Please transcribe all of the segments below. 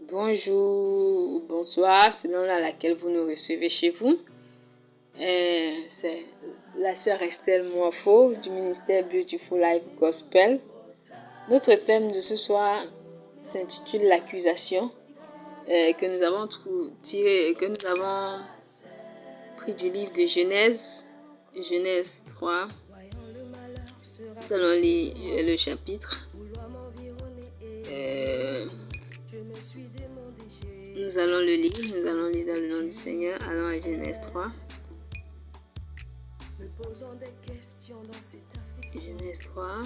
Bonjour ou bonsoir, selon laquelle vous nous recevez chez vous. C'est la sœur Estelle Moifo du ministère Beautiful Life Gospel. Notre thème de ce soir s'intitule l'accusation que nous avons pris du livre de Genèse 3. Nous allons lire le chapitre. Nous allons lire dans le nom du Seigneur. Allons à Genèse 3. Genèse 3.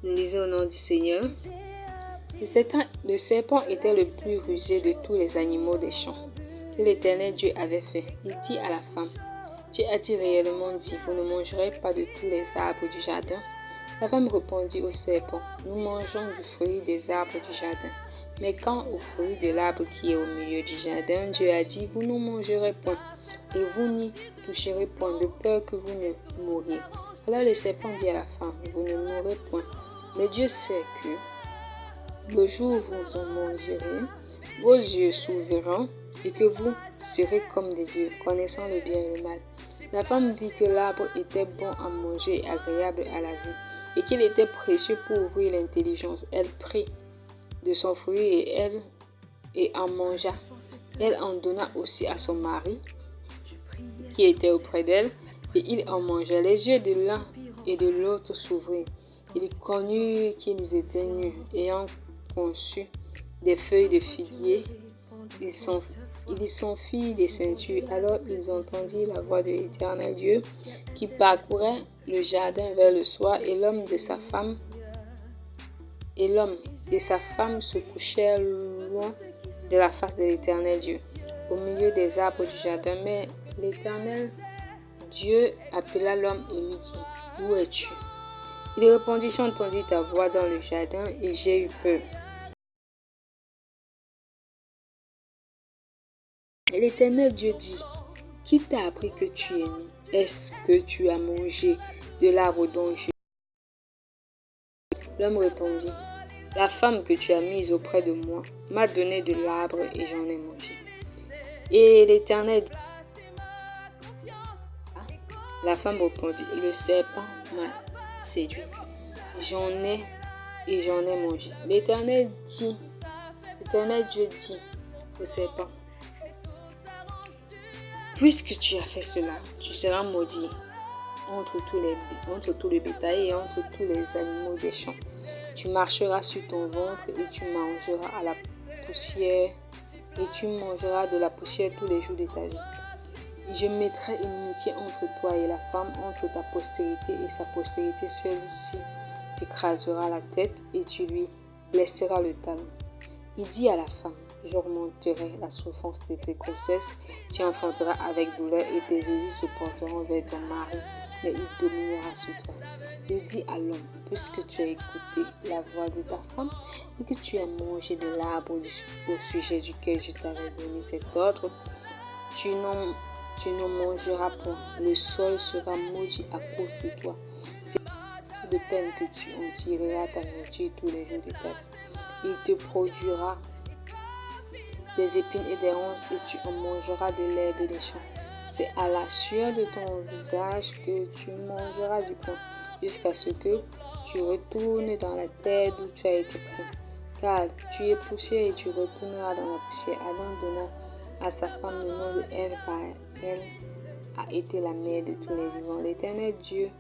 Nous lisons au nom du Seigneur. Le serpent était le plus rusé de tous les animaux des champs que l'Éternel Dieu avait fait. Il dit à la femme: Dieu a-t-il réellement dit, vous ne mangerez pas de tous les arbres du jardin? La femme répondit au serpent: nous mangeons du fruit des arbres du jardin. Mais quant au fruit de l'arbre qui est au milieu du jardin, Dieu a dit, vous ne mangerez point, et vous n'y toucherez point, de peur que vous ne mouriez. Alors le serpent dit à la femme: vous ne mourrez point. Mais Dieu sait que le jour où vous en mangerez, vos yeux s'ouvriront, et que vous serez comme des dieux, connaissant le bien et le mal. La femme vit que l'arbre était bon à manger et agréable à la vue, et qu'il était précieux pour ouvrir l'intelligence. Elle prit de son fruit et en mangea. Elle en donna aussi à son mari, qui était auprès d'elle, et il en mangea. Les yeux de l'un et de l'autre s'ouvrirent. Ils connurent qu'ils étaient nus, ayant conçu des feuilles de figuier. Ils y sont filles des ceintures. Alors ils entendirent la voix de l'Éternel Dieu qui parcourait le jardin vers le soir, et l'homme et sa femme se couchèrent loin de la face de l'Éternel Dieu, au milieu des arbres du jardin. Mais l'Éternel Dieu appela l'homme et lui dit: où es-tu? Il répondit: j'ai entendu ta voix dans le jardin et j'ai eu peur. Et l'Éternel Dieu dit: qui t'a appris que tu es nu? Est-ce que tu as mangé de l'arbre dont je... L'homme répondit: la femme que tu as mise auprès de moi m'a donné de l'arbre et j'en ai mangé. Et l'Éternel dit: la femme répondit: le serpent m'a séduit. J'en ai mangé. L'Éternel Dieu dit au serpent: puisque tu as fait cela, tu seras maudit entre tout le bétail et entre tous les animaux des champs. Tu marcheras sur ton ventre et tu mangeras à la poussière, et tu mangeras de la poussière tous les jours de ta vie. Et je mettrai inimitié entre toi et la femme, entre ta postérité et sa postérité. Celui-ci t'écrasera la tête et tu lui blesseras le talon. Il dit à la femme: j'augmenterai la souffrance de tes grossesses, tu enfanteras avec douleur et tes désirs se porteront vers ton mari, mais il dominera sur toi. Il dit à l'homme: puisque tu as écouté la voix de ta femme et que tu as mangé de l'arbre au sujet duquel je t'avais donné cet ordre, tu n'en mangeras point. Le sol sera maudit à cause de toi. C'est de peine que tu en tireras ta nourriture tous les jours de ta vie. Il te produira des épines et des ronces, et tu en mangeras de l'herbe des champs. C'est à la sueur de ton visage que tu mangeras du pain, jusqu'à ce que tu retournes dans la terre d'où tu as été pris. Car tu es poussière et tu retourneras dans la poussière. Adam donna à sa femme le nom de Ève, car elle a été la mère de tous les vivants. L'Éternel Dieu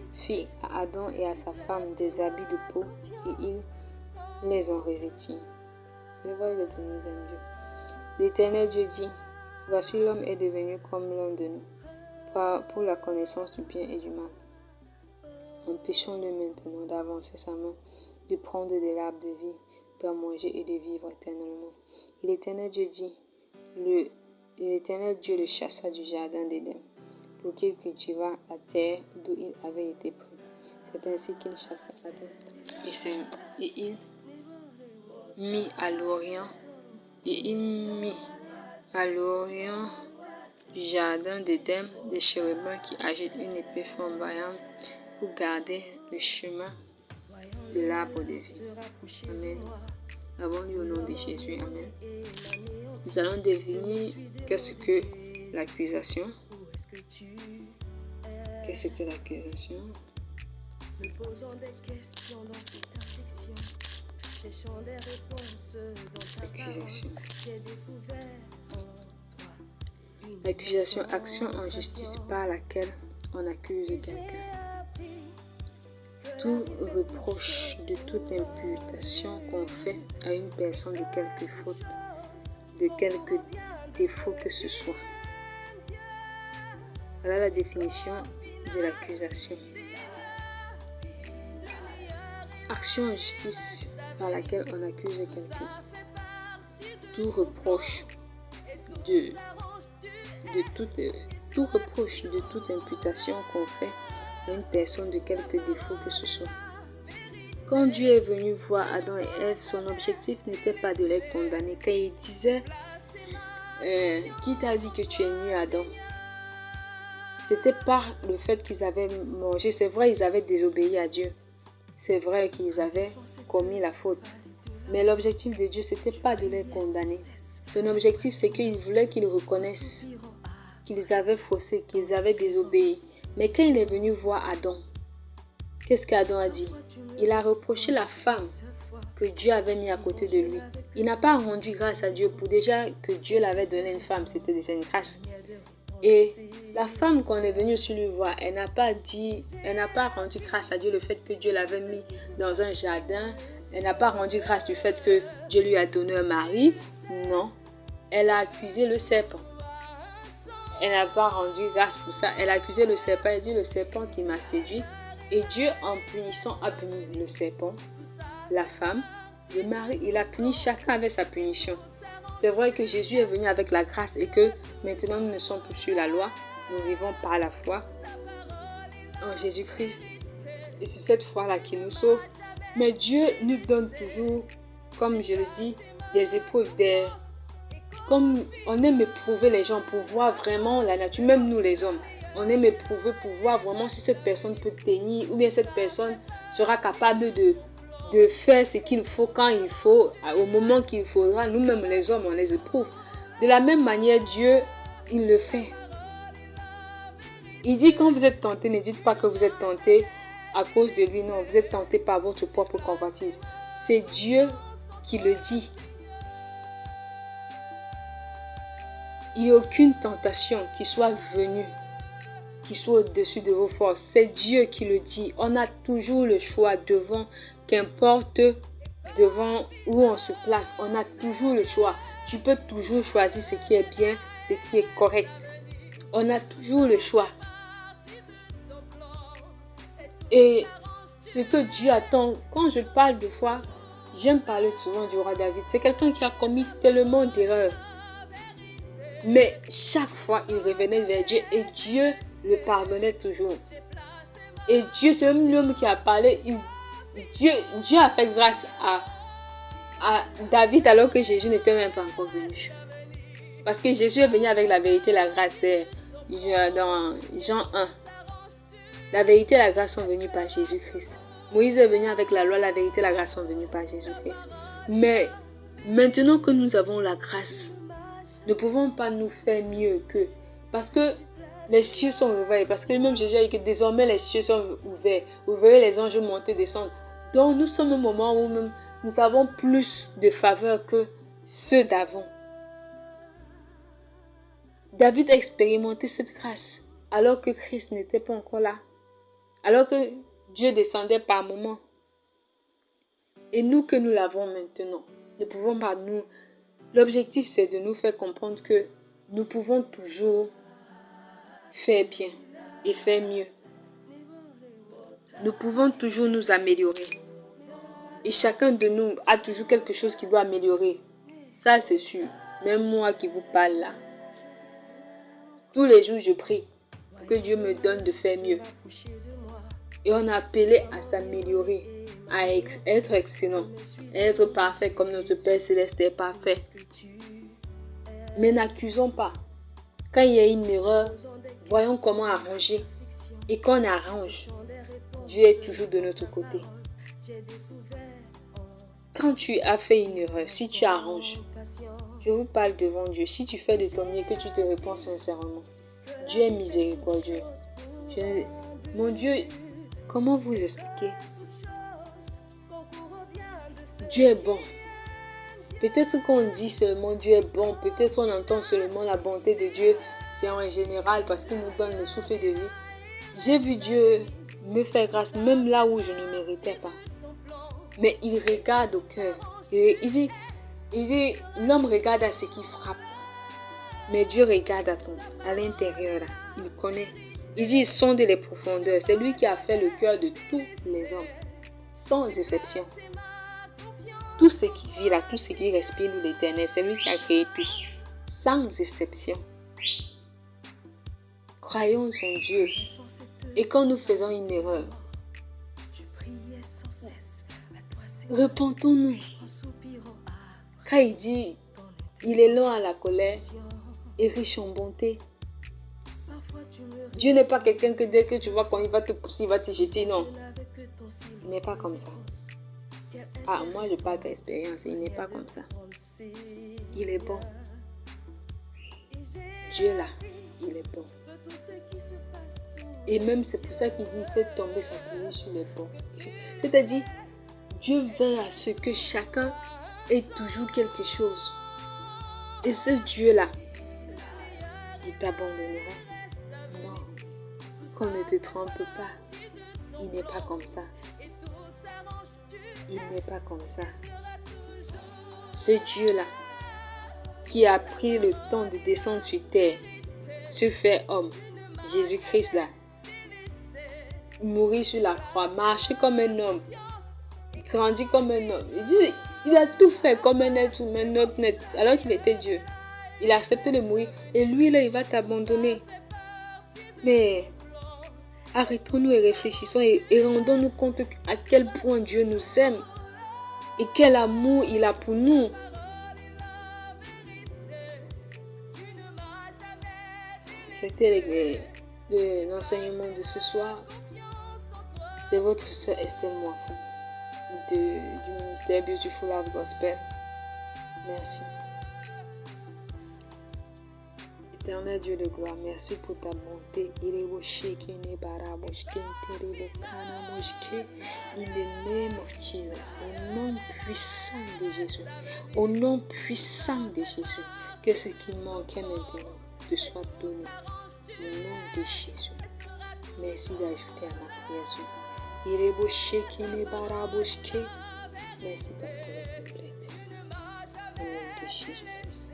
fit à Adam et à sa femme des habits de peau, et ils les ont revêtis. Le voile de nos Dieu. L'Éternel Dieu dit: voici l'homme est devenu comme l'un de nous, pour la connaissance du bien et du mal. Empêchons-le maintenant d'avancer sa main, de prendre de l'arbre de vie, d'en manger et de vivre éternellement. Et l'Éternel Dieu le chassa du jardin d'Éden, pour qu'il cultivât la terre d'où il avait été pris. C'est ainsi qu'il chassa Adam, et il mit à l'orient du jardin d'Éden, des chérubins qui agitent une épée flamboyante pour garder le chemin de l'arbre de vie. Amen. Avons lu au nom de Jésus. Amen. Nous allons définir qu'est-ce que l'accusation. Qu'est-ce que l'accusation? Accusation. L'accusation, action en justice par laquelle on accuse quelqu'un. Tout reproche de toute imputation qu'on fait à une personne de quelque faute, de quelque défaut que ce soit. Voilà la définition de l'accusation. Action en justice par laquelle on accuse quelqu'un. Tout reproche de toute imputation qu'on fait à une personne de quelque défaut que ce soit. Quand Dieu est venu voir Adam et Ève, son objectif n'était pas de les condamner. Quand il disait qui t'a dit que tu es nu, Adam? C'était pas le fait qu'ils avaient mangé. C'est vrai, ils avaient désobéi à Dieu. C'est vrai qu'ils avaient commis la faute. Mais l'objectif de Dieu, c'était pas de les condamner. Son objectif, c'est qu'il voulait qu'ils reconnaissent qu'ils avaient faussé, qu'ils avaient désobéi. Mais quand il est venu voir Adam, qu'est-ce qu'Adam a dit? Il a reproché la femme que Dieu avait mis à côté de lui. Il n'a pas rendu grâce à Dieu pour déjà que Dieu l'avait donné une femme. C'était déjà une grâce. Et la femme qu'on est venu sur lui voir, elle n'a pas rendu grâce à Dieu le fait que Dieu l'avait mis dans un jardin. Elle n'a pas rendu grâce du fait que Dieu lui a donné un mari. Non. Elle a accusé le serpent. Elle n'a pas rendu grâce pour ça. Elle a accusé le serpent. Elle dit le serpent qui m'a séduit. Et Dieu, en punissant, a puni le serpent, la femme, le mari. Il a puni chacun avec sa punition. C'est vrai que Jésus est venu avec la grâce et que maintenant nous ne sommes plus sur la loi. Nous vivons par la foi en Jésus-Christ. Et c'est cette foi-là qui nous sauve. Mais Dieu nous donne toujours, comme je le dis, des épreuves, comme on aime éprouver les gens pour voir vraiment la nature, même nous les hommes. On aime éprouver pour voir vraiment si cette personne peut tenir ou bien cette personne sera capable de faire ce qu'il faut quand il faut, au moment qu'il faudra. Nous-mêmes les hommes, on les éprouve. De la même manière, Dieu, il le fait. Il dit quand vous êtes tentés, ne dites pas que vous êtes tentés à cause de lui. Non, vous êtes tentés par votre propre convoitise. C'est Dieu qui le dit. Il n'y a aucune tentation qui soit venue, qui soit au-dessus de vos forces. C'est Dieu qui le dit. On a toujours le choix qu'importe devant où on se place. On a toujours le choix. Tu peux toujours choisir ce qui est bien, ce qui est correct. On a toujours le choix. Et ce que Dieu attend, quand je parle de foi, j'aime parler souvent du roi David. C'est quelqu'un qui a commis tellement d'erreurs. Mais chaque fois, il revenait vers Dieu et Dieu le pardonnait toujours. Et Dieu, c'est même l'homme qui a parlé. Dieu a fait grâce à David alors que Jésus n'était même pas encore venu. Parce que Jésus est venu avec la vérité et la grâce. C'est dans Jean 1. La vérité et la grâce sont venues par Jésus-Christ. Moïse est venu avec la loi, la vérité et la grâce sont venues par Jésus-Christ. Mais maintenant que nous avons la grâce, ne pouvons pas nous faire mieux qu'eux. Parce que les cieux sont ouverts. Parce que même Jésus a dit que désormais les cieux sont ouverts. Vous verrez les anges monter et descendre. Donc nous sommes au moment où même nous avons plus de faveur que ceux d'avant. David a expérimenté cette grâce alors que Christ n'était pas encore là. Alors que Dieu descendait par moments. Et nous que nous l'avons maintenant, ne pouvons pas nous... L'objectif, c'est de nous faire comprendre que nous pouvons toujours faire bien et faire mieux. Nous pouvons toujours nous améliorer. Et chacun de nous a toujours quelque chose qui doit améliorer. Ça, c'est sûr. Même moi qui vous parle là. Tous les jours, je prie pour que Dieu me donne de faire mieux. Et on a appelé à s'améliorer, à être excellent, à être parfait comme notre Père Céleste est parfait. Mais n'accusons pas. Quand il y a une erreur, voyons comment arranger. Et quand on arrange, Dieu est toujours de notre côté. Quand tu as fait une erreur, si tu arranges, je vous parle devant Dieu, si tu fais de ton mieux, que tu te réponds sincèrement, Dieu est miséricordieux. Mon Dieu, comment vous expliquer? Dieu est bon. Peut-être qu'on dit seulement Dieu est bon, peut-être on entend seulement la bonté de Dieu, c'est en général parce qu'il nous donne le souffle de vie. J'ai vu Dieu me faire grâce même là où je ne méritais pas. Mais il regarde au cœur. Il dit, l'homme regarde à ce qui frappe. Mais Dieu regarde à l'intérieur. Là. Il connaît. Il dit, il sonde les profondeurs. C'est lui qui a fait le cœur de tous les hommes. Sans exception. Tout ce qui vit là, tout ce qui respire l'éternel, c'est lui qui a créé tout. Sans exception. Croyons en Dieu. Et quand nous faisons une erreur, repentons-nous. Quand il dit, il est lent à la colère et riche en bonté. Dieu n'est pas quelqu'un que dès que tu vois quand il va te pousser, il va te jeter, non. Il n'est pas comme ça. Ah, moi je parle d'expérience, il n'est pas comme ça. Il est bon. Dieu là, il est bon. Et même c'est pour ça qu'il dit, il fait tomber sa pluie sur les bons. C'est-à-dire, Dieu veut à ce que chacun ait toujours quelque chose. Et ce Dieu-là, il t'abandonnera. Non, qu'on ne te trompe pas. Il n'est pas comme ça. Il n'est pas comme ça. Ce Dieu-là, qui a pris le temps de descendre sur terre, se faire homme, Jésus-Christ là, mourir sur la croix, marcher comme un homme, grandir comme un homme. Il a tout fait comme un être humain, notre net, alors qu'il était Dieu. Il a accepté de mourir et lui là, il va t'abandonner. Mais arrêtons-nous et réfléchissons et rendons-nous compte à quel point Dieu nous aime et quel amour il a pour nous. C'était l'enseignement de ce soir. C'est votre soeur Estelle Moifou du ministère Beautiful Love Gospel. Merci. Éternel Dieu de gloire, merci pour ta bonté. In the name of Jesus, au nom puissant de Jésus, au nom puissant de Jésus, que ce qui manquait maintenant te soit donné. Au nom de Jésus. Merci d'ajouter à ma prière. Merci parce qu'elle est complète. Au nom de Jésus.